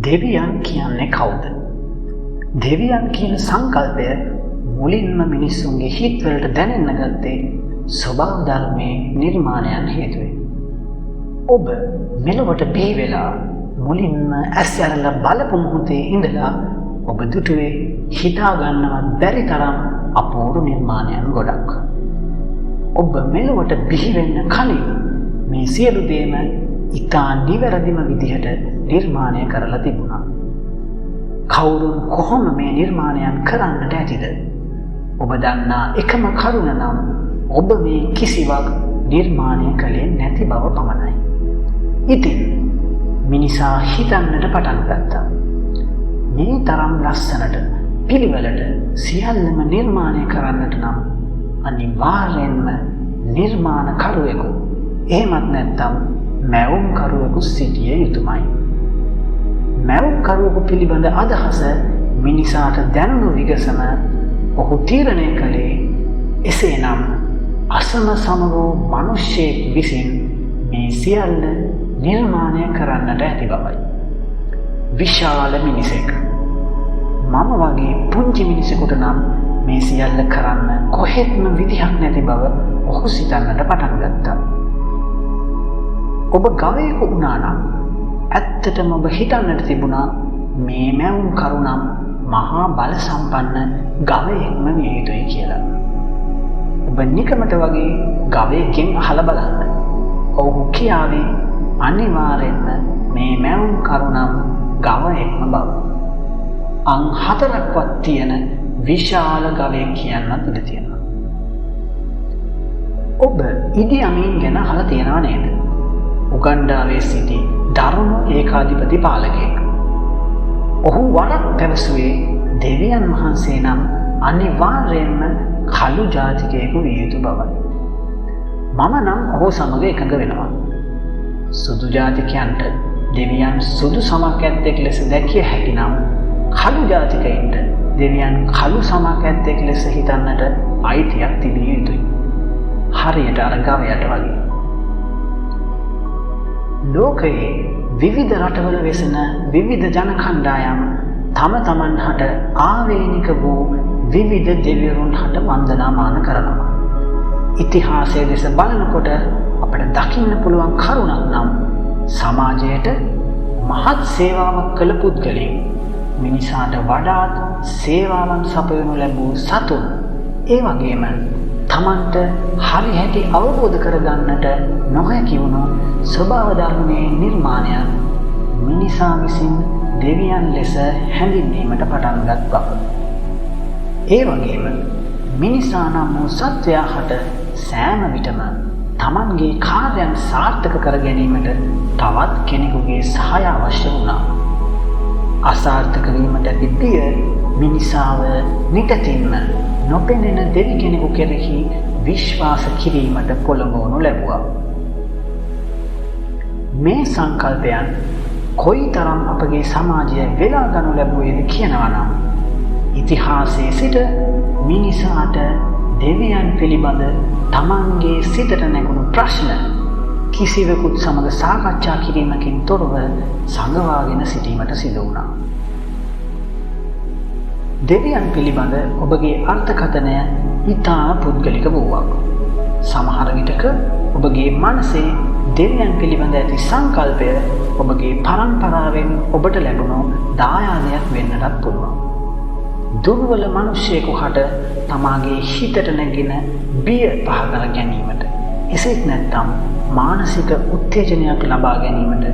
දෙවියන් කියන්නේ කවුද? දෙවියන් කියන සංකල්පය මුලින්ම මිනිස්සුන්ගේ හිත්වලට දැනෙන්න ගත්තේ ස්වභාව ධර්මයේ නිර්මාණයන් හේතුවෙන්. ඔබ මෙලොවට බිහි වෙලා මුලින්ම ඇස් ඇරලා බලපු මොහොතේ ඉඳලා ඔබ දුටුවේ හිතා ගන්නවත් බැරි තරම් අපූර්ව නිර්මාණයන් ගොඩක්. ඔබ මෙලොවට බිහි වෙන්න කලින් මේ සියලු දේම ඉතා නිවැරදිම විදිහට නිර්මාණය කරලා තිබුණා. කවුරුන් කොහොම මේ නිර්මාණයන් කරන්නට ඇතිද? ඔබ දන්නා එකම කරුණ නම් ඔබ මේ කිසිවක් නිර්මාණය කළේ නැති බව පමණයි. ඉතින් මිනිසා හිතන්නට පටන් ගත්තා. මේ තරම් ලස්සනට පිළිවෙලට සියල්ලම නිර්මාණය කරන්නට නම් අනිවාර්යෙන්ම නිර්මාණකරුවෙකු එහෙමත් නැත්නම් මැවුම්කරුවෙකු සිටිය යුතුමයි. මැවුම්කරුවෙකු පිළිබඳ අදහස මිනිසාට දැනුණු විගසම ඔහු තීරණය කළේ එසේනම් අසම සම වූ මිනිසෙක් විසින් මේ සියල්ල නිර්මාණය කරන්නට ඇති බවයි. විශාල මිනිසෙක් මම වගේ පුංචි මිනිසෙකුට නම් මේ සියල්ල කරන්න කොහෙත්ම විදිහක් නැති බව ඔහු සිතන්නට පටන් ගත්තා. ඔබ ගවයෙකු වුණා නම් ඇත්තටම ඔබ හිතන්නට තිබුණා මේ මැවුම් කරුණම් මහා බල සම්පන්න ගවයෙක්ම විය යුතුයි කියලා. ඔබ නිකමට වගේ ගවයෙක්ගෙන් අහලා බලන්න. ඔහු කියාවේ අනිවාර්යෙන්ම මේ මැවුම් කරුණම් ගවයෙක්ම බව. අං 4ක්වත් තියෙන විශාල ගවයෙක් කියන්නත් ඉඩ තියෙනවා. ඔබ ඉඩි අමීන් ගැන අහලා තියෙනව නේද? උගන්ඩාවේ සිටි දරුණු ඒකාධිපති පාලකයෙක්. ඔහු වරක් පැවසුවේ දෙවියන් වහන්සේ නම් අනිවාර්යෙන්ම කළු ජාතිකයෙකු විය යුතු බවයි. මම නම් ඔහු සමග එකඟ වෙනවා. සුදු ජාතිකයන්ට දෙවියන් සුදු සමක් ඇත්තෙක් ලෙස දැකිය හැකි නම් කළු ජාතිකයින්ට දෙවියන් කළු සමක් ඇත්තෙක් ලෙස හිතන්නට අයිතියක් තිබිය යුතුයි. හරියට අර ගවයට වගේ. ලෝකයේ විවිධ රටවල වෙසෙන විවිධ ජන කණ්ඩායම් තම තමන් හට ආවේනික වූ විවිධ දෙවිවරුන් හට වන්දනාමාන කරනවා. ඉතිහාසයේ දෙස බලනකොට අපට දකින්න පුළුවන් කරුණක් නම් සමාජයට මහත් සේවාවක් කළ පුද්ගලයන් මිනිසාට වඩාත් සේවාවන් සපයනු ලැබූ සතුන් ඒ වගේම තමන්ට හරි හැටි අවබෝධ කරගන්නට නොහැකි වුණු ස්වභාව ධර්මයේ නිර්මාණයන් මිනිසා විසින් දෙවියන් ලෙස හැඳින්වීමට පටන් ගත් බව. ඒ වගේම මිනිසා නම් වූ සත්වයා හට සෑම විටම තමන්ගේ කාර්යයන් සාර්ථක කර ගැනීමට තවත් කෙනෙකුගේ සහාය අවශ්‍ය වුණා. අසාර්ථක වීමට ඇති බිය මිනිසාව නිතතින්ම නොපෙනෙන දෙවි කෙනෙකු කෙරෙහි විශ්වාස කිරීමට පොළඹවනු ලැබුවා. මේ සංකල්පයන් කොයිතරම් අපගේ සමාජය වෙලා ගනු ලැබුවේද කියනවා නම් ඉතිහාසයේ සිට මිනිසාට දෙවියන් පිළිබඳ තමන්ගේ සිතට නැගුණු ප්‍රශ්න කිසිවෙකුත් සමග සාකච්ඡා කිරීමකින් තොරව සංගවාගෙන සිටීමට සිදු වුණා. දෙවියන් පිළිබඳ ඔබගේ අර්ථකථනය ඉතා පුද්ගලික වූවක්. සමහර විටක ඔබගේ මනසේ දෙවියන් පිළිබඳ ඇති සංකල්පය ඔබගේ පරම්පරාවෙන් ඔබට ලැබුණු දායාදයක් වෙන්නටත් පුළුවන්. දුර්වල මිනිසෙකු හට තමාගේ හිතට නැගෙන බිය පහ කර ගැනීමට එසේත් නැත්නම් මානසික උත්තේජනයක් ලබා ගැනීමට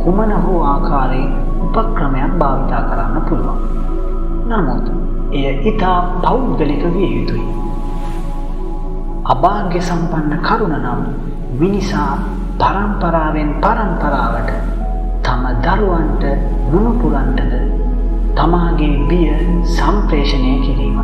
කුමන හෝ ආකාරයේ උපක්‍රමයක් භාවිතා කරන්න පුළුවන්. නමුත් එය ඉතා පෞද්ගලික විය යුතුයි. අභාග්‍ය සම්පන්න කරුණ නම් මිනිසා පරම්පරාවෙන් පරම්පරාවට තම දරුවන්ට මුණුපුරන්නටද තමාගේ බිය සම්ප්‍රේෂණය කිරීම.